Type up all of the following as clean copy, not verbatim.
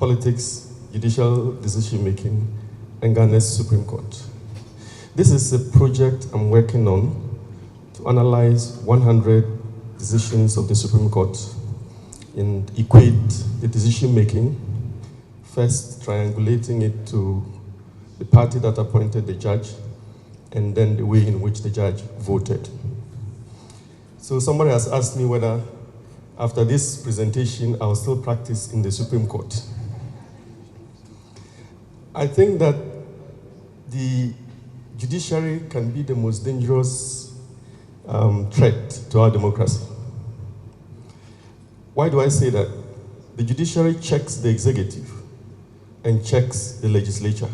politics, judicial decision-making, and Ghana's Supreme Court. This is a project I'm working on to analyze 100 decisions of the Supreme Court and equate the decision-making, first triangulating it to the party that appointed the judge, and then the way in which the judge voted. So somebody has asked me whether after this presentation, I'll still practice in the Supreme Court. I think that the judiciary can be the most dangerous threat to our democracy. Why do I say that? The judiciary checks the executive and checks the legislature.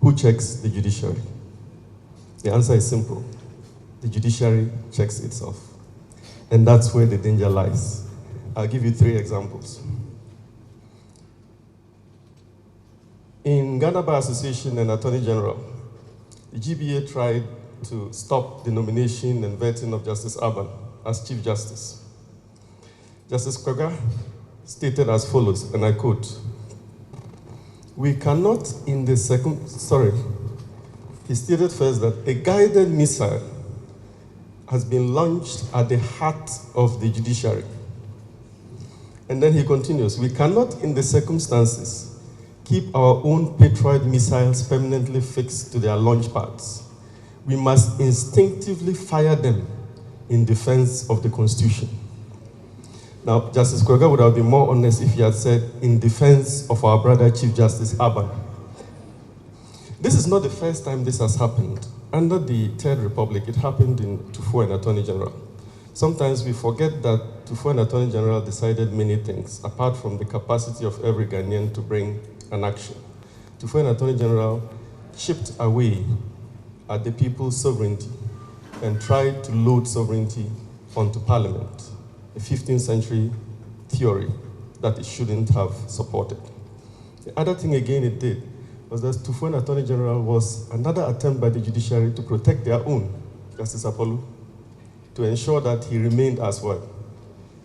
Who checks the judiciary? The answer is simple. The judiciary checks itself. And that's where the danger lies. I'll give you 3 examples. In Ghana Bar Association and Attorney General, the GBA tried to stop the nomination and vetting of Justice Aban as Chief Justice. Justice Kwega stated as follows, and I quote, "We cannot in the he stated first that a guided missile has been launched at the heart of the judiciary." And then he continues, "We cannot in the circumstances keep our own Patriot missiles permanently fixed to their launch pads. We must instinctively fire them in defense of the Constitution." Now, Justice Kwega would have been more honest if he had said, "in defense of our brother Chief Justice Aban." This is not the first time this has happened. Under the Third Republic, it happened in Tufo and Attorney General. Sometimes we forget that Tufo and Attorney General decided many things, apart from the capacity of every Ghanaian to bring an action. Tufo and Attorney General chipped away at the people's sovereignty and tried to load sovereignty onto Parliament, a 15th century theory that it shouldn't have supported. The other thing again it did was that Tufo and Attorney General was another attempt by the judiciary to protect their own, Justice Apollo, to ensure that he remained as what?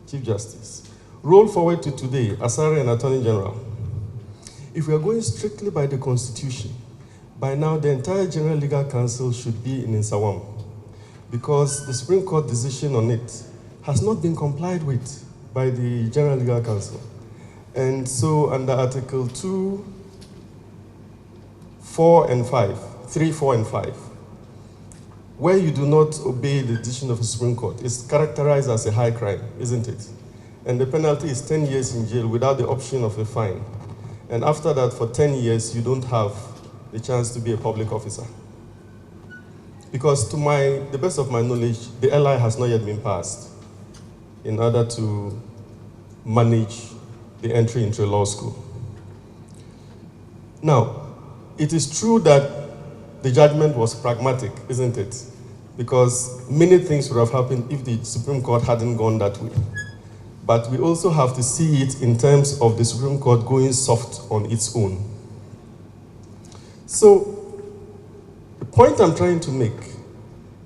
Chief Justice. Roll forward to today, Asare and Attorney General. If we are going strictly by the Constitution, by now the entire General Legal Council should be in Nsawam, because the Supreme Court decision on it has not been complied with by the General Legal Council. And so under Article 2, 4 and 5, 3, 4 and 5, where you do not obey the decision of the Supreme Court, is characterized as a high crime, isn't it? And the penalty is 10 years in jail without the option of a fine. And after that, for 10 years, you don't have the chance to be a public officer. Because to the best of my knowledge, the LI has not yet been passed in order to manage the entry into a law school. Now, it is true that the judgment was pragmatic, isn't it? Because many things would have happened if the Supreme Court hadn't gone that way. But we also have to see it in terms of the Supreme Court going soft on its own. So, the point I'm trying to make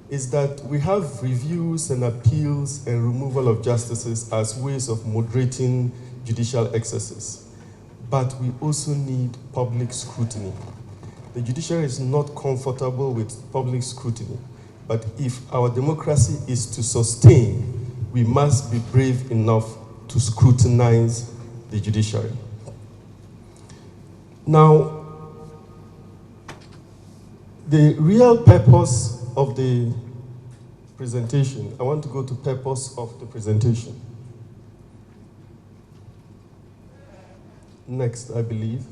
is that we have reviews and appeals and removal of justices as ways of moderating judicial excesses. But we also need public scrutiny. The judiciary is not comfortable with public scrutiny. But if our democracy is to sustain, we must be brave enough to scrutinize the judiciary. Now, the real purpose of the presentation, I want to go to purpose of the presentation. Next, I believe.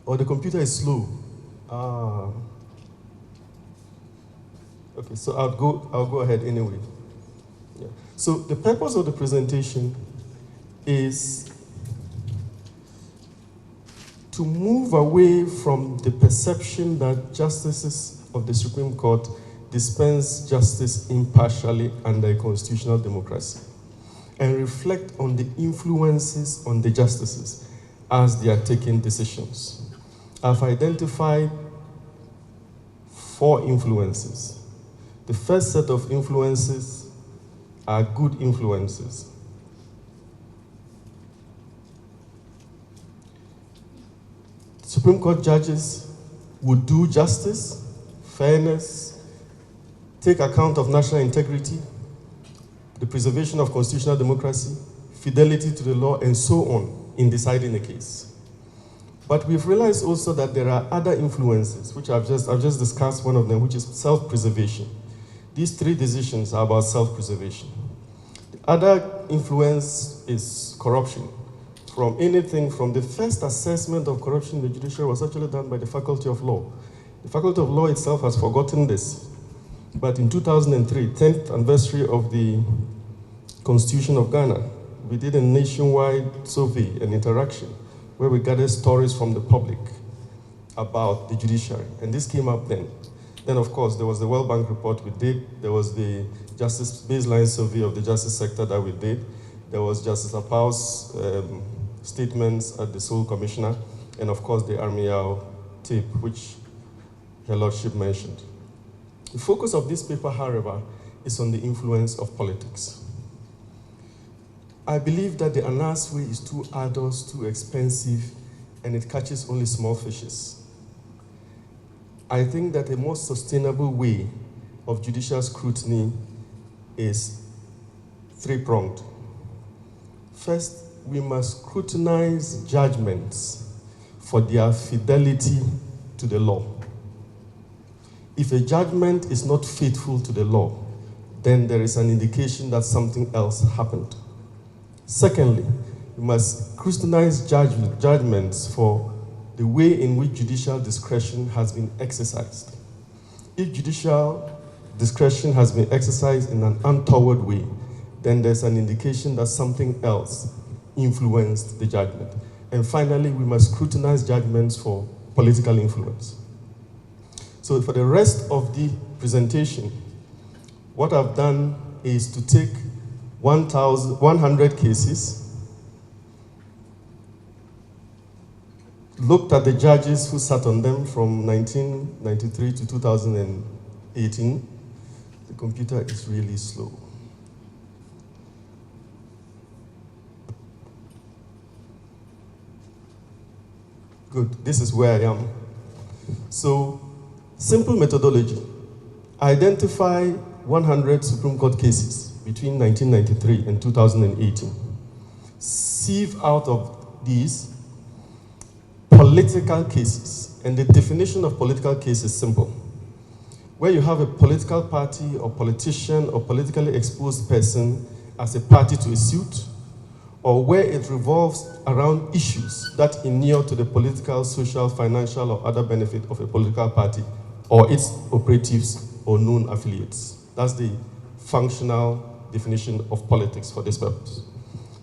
Oh, the computer is slow. Okay, so I'll go ahead anyway. Yeah. So the purpose of the presentation is to move away from the perception that justices of the Supreme Court dispense justice impartially under a constitutional democracy, and reflect on the influences on the justices as they are taking decisions. I've identified 4 influences. The first set of influences are good influences. Supreme Court judges would do justice, fairness, take account of national integrity, the preservation of constitutional democracy, fidelity to the law, and so on in deciding a case. But we've realized also that there are other influences, which I've just discussed one of them, which is self-preservation. These three decisions are about self-preservation. The other influence is corruption. From anything, from the first assessment of corruption in the judiciary was actually done by the Faculty of Law. The Faculty of Law itself has forgotten this. But in 2003, 10th anniversary of the Constitution of Ghana, we did a nationwide survey and interaction where we gathered stories from the public about the judiciary. And this came up then. Then, of course, there was the World Bank report we did. There was the Justice Baseline Survey of the justice sector that we did. There was Justice Apau's statements at the Sole Commissioner. And, of course, the Armiao tape, which Her Lordship mentioned. The focus of this paper, however, is on the influence of politics. I believe that the Anas way is too arduous, too expensive, and it catches only small fishes. I think that a more sustainable way of judicial scrutiny is three-pronged. First, we must scrutinize judgments for their fidelity to the law. If a judgment is not faithful to the law, then there is an indication that something else happened. Secondly, we must scrutinize judgments for the way in which judicial discretion has been exercised. If judicial discretion has been exercised in an untoward way, then there's an indication that something else influenced the judgment. And finally, we must scrutinize judgments for political influence. So for the rest of the presentation, what I've done is to take 100 cases, looked at the judges who sat on them from 1993 to 2018. The computer is really slow. Good, this is where I am. So, simple methodology. Identify 100 Supreme Court cases between 1993 and 2018. Sieve out of these political cases, and the definition of political case is simple. Where you have a political party or politician or politically exposed person as a party to a suit, or where it revolves around issues that inure to the political, social, financial, or other benefit of a political party or its operatives or known affiliates. That's the functional definition of politics for this purpose.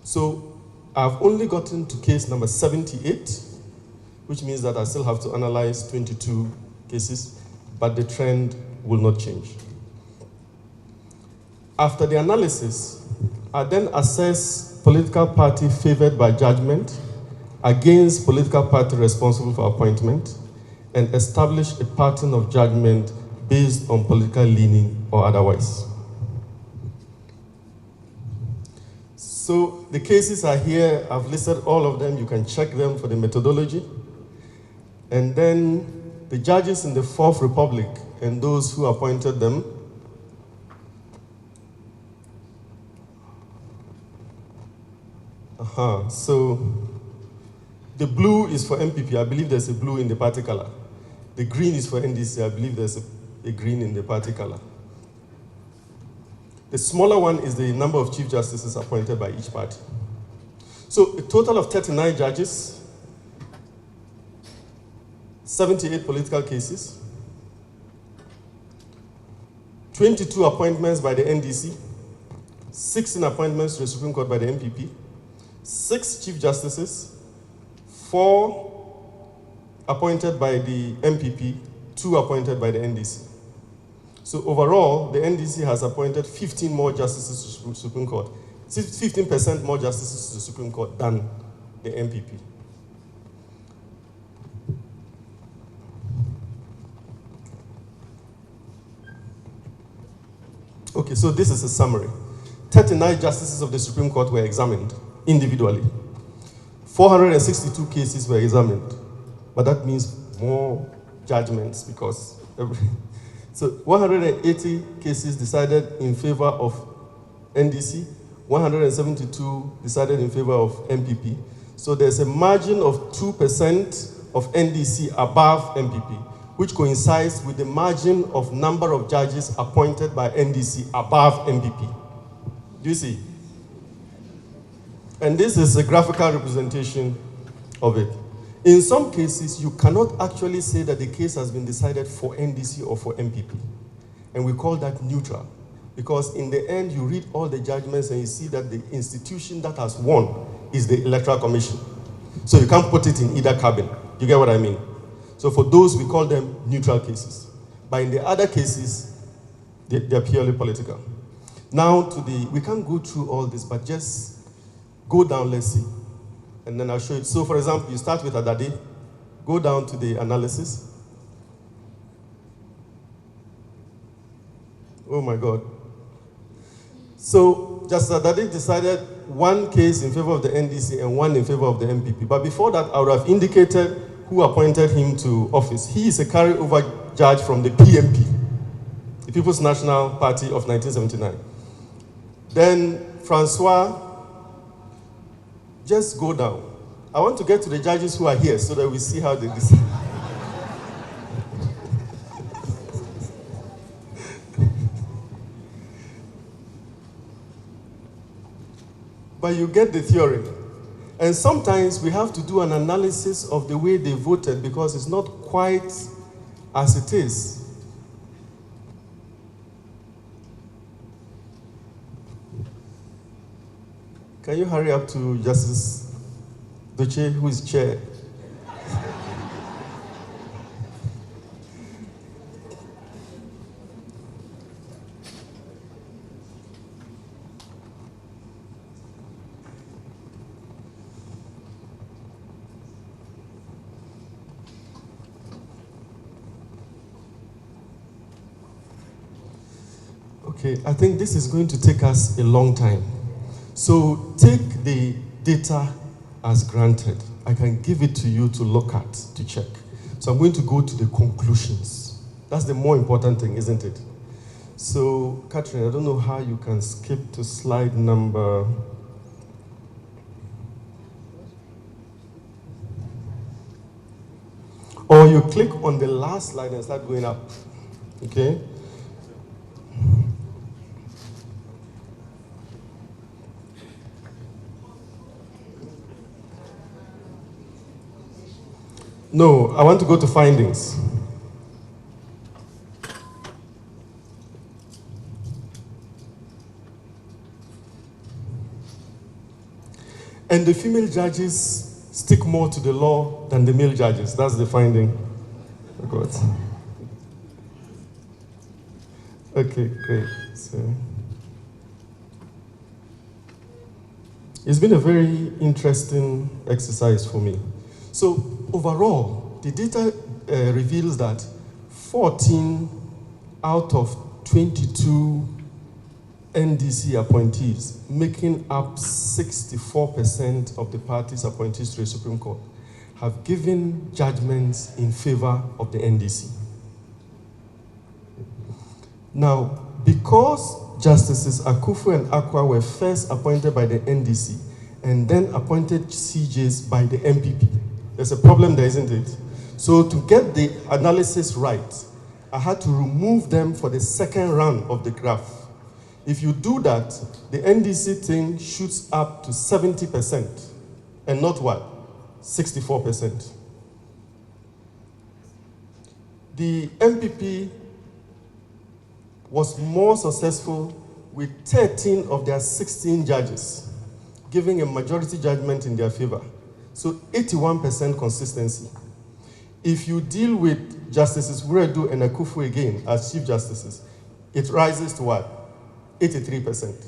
So I've only gotten to case number 78, which means that I still have to analyze 22 cases, but the trend will not change. After the analysis, I then assess political party favored by judgment against political party responsible for appointment and establish a pattern of judgment based on political leaning or otherwise. So the cases are here. I've listed all of them. You can check them for the methodology. And then the judges in the Fourth Republic and those who appointed them. So the blue is for MPP. I believe there's a blue in the party color. The green is for NDC. I believe there's a green in the party color. The smaller one is the number of chief justices appointed by each party. So a total of 39 judges, 78 political cases, 22 appointments by the NDC, 16 appointments to the Supreme Court by the MPP, 6 chief justices, 4 appointed by the MPP, 2 appointed by the NDC. So overall, the NDC has appointed 15 more justices to the Supreme Court, 15% more justices to the Supreme Court than the MPP. Okay, so this is a summary. 39 justices of the Supreme Court were examined individually. 462 cases were examined. but that means more judgments because so 180 cases decided in favor of NDC, 172 decided in favor of MPP. So there's a margin of 2% of NDC above MPP, which coincides with the margin of number of judges appointed by NDC above MPP. Do you see? And this is a graphical representation of it. In some cases, you cannot actually say that the case has been decided for NDC or for MPP. And we call that neutral. Because in the end, you read all the judgments and you see that the institution that has won is the Electoral Commission. So you can't put it in either cabin. You get what I mean? So for those, we call them neutral cases. But in the other cases, they're purely political. Now we can't go through all this, but just go down, let's see. And then I'll show you. So for example, you start with Adade, go down to the analysis. Oh my God. So Justice Adade decided one case in favor of the NDC and one in favor of the MPP. But before that, I would have indicated who appointed him to office. He is a carryover judge from the PMP, the People's National Party of 1979. Then Francois, just go down. I want to get to the judges who are here so that we see how they decide. But you get the theory. And sometimes we have to do an analysis of the way they voted because it's not quite as it is. Can you hurry up to Justice Doche, who is chair? Okay, I think this is going to take us a long time. So take the data as granted. I can give it to you to look at, to check. So I'm going to go to the conclusions. That's the more important thing, isn't it? So, Catherine, I don't know how you can skip to slide number... Or you click on the last slide and start going up, okay? No, I want to go to findings. And the female judges stick more to the law than the male judges. That's the finding. Oh God. Okay, great. So, it's been a very interesting exercise for me. So overall, the data reveals that 14 out of 22 NDC appointees, making up 64% of the party's appointees to the Supreme Court, have given judgments in favor of the NDC. Now, because Justices Akufo and Akwa were first appointed by the NDC and then appointed CJs by the MPP, there's a problem there, isn't it? So to get the analysis right, I had to remove them for the second run of the graph. If you do that, the NDC thing shoots up to 70%, and not what? 64%. The MPP was more successful with 13 of their 16 judges giving a majority judgment in their favor. So 81% consistency. If you deal with Justices Wuredu and Akufo again as Chief Justices, it rises to what? 83%.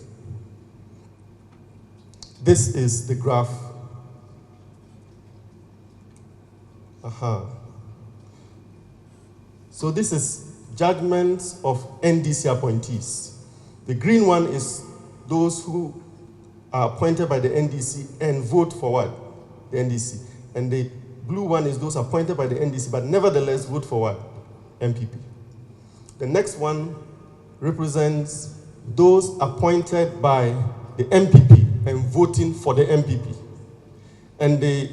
This is the graph. So this is judgments of NDC appointees. The green one is those who are appointed by the NDC and vote for what? The NDC. And the blue one is those appointed by the NDC, but nevertheless vote for what? MPP. The next one represents those appointed by the MPP and voting for the MPP. And the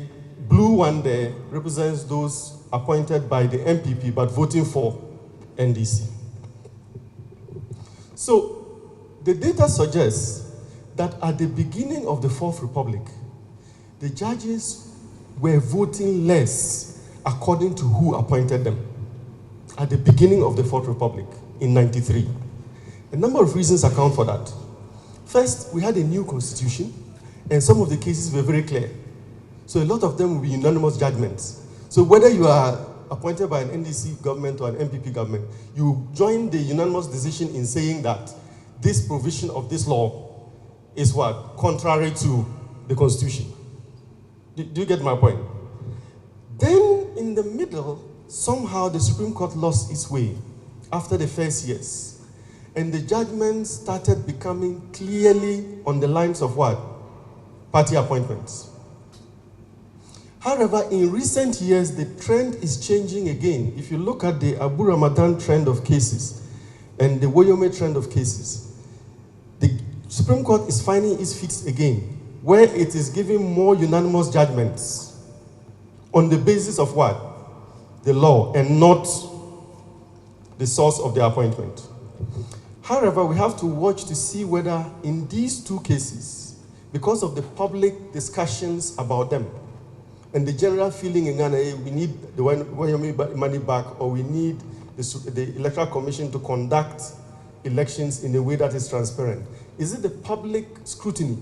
blue one there represents those appointed by the MPP but voting for NDC. So the data suggests that at the beginning of the Fourth Republic, the judges were voting less according to who appointed them. At the beginning of the Fourth Republic in '93. A number of reasons account for that. First, we had a new constitution, and some of the cases were very clear. So a lot of them will be unanimous judgments. So whether you are appointed by an NDC government or an MPP government, you join the unanimous decision in saying that this provision of this law is what? Contrary to the Constitution. Do you get my point? Then, in the middle, somehow the Supreme Court lost its way after the first years. And the judgments started becoming clearly on the lines of what? Party appointments. However, in recent years, the trend is changing again. If you look at the Abu Ramadan trend of cases and the Woyome trend of cases, the Supreme Court is finding its feet again, where it is giving more unanimous judgments on the basis of what? The law, and not the source of the appointment. However, we have to watch to see whether in these two cases, because of the public discussions about them, and the general feeling in Ghana, we need the Woyome money back, or we need the Electoral Commission to conduct elections in a way that is transparent. Is it the public scrutiny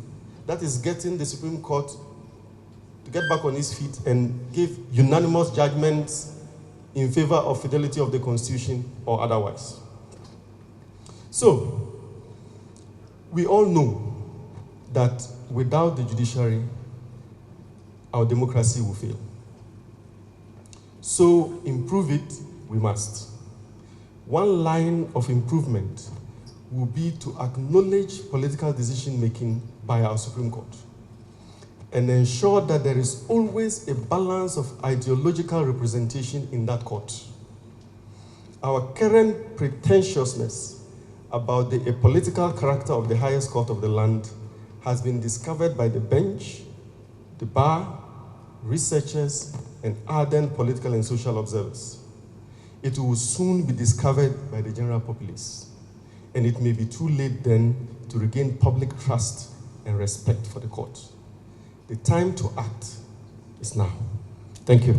that is getting the Supreme Court to get back on its feet and give unanimous judgments in favor of fidelity of the Constitution or otherwise? So, we all know that without the judiciary, our democracy will fail. So, improve it, we must. One line of improvement will be to acknowledge political decision-making by our Supreme Court and ensure that there is always a balance of ideological representation in that court. Our current pretentiousness about the apolitical character of the highest court of the land has been discovered by the bench, the bar, researchers, and ardent political and social observers. It will soon be discovered by the general populace, and it may be too late then to regain public trust and respect for the court. The time to act is now. Thank you.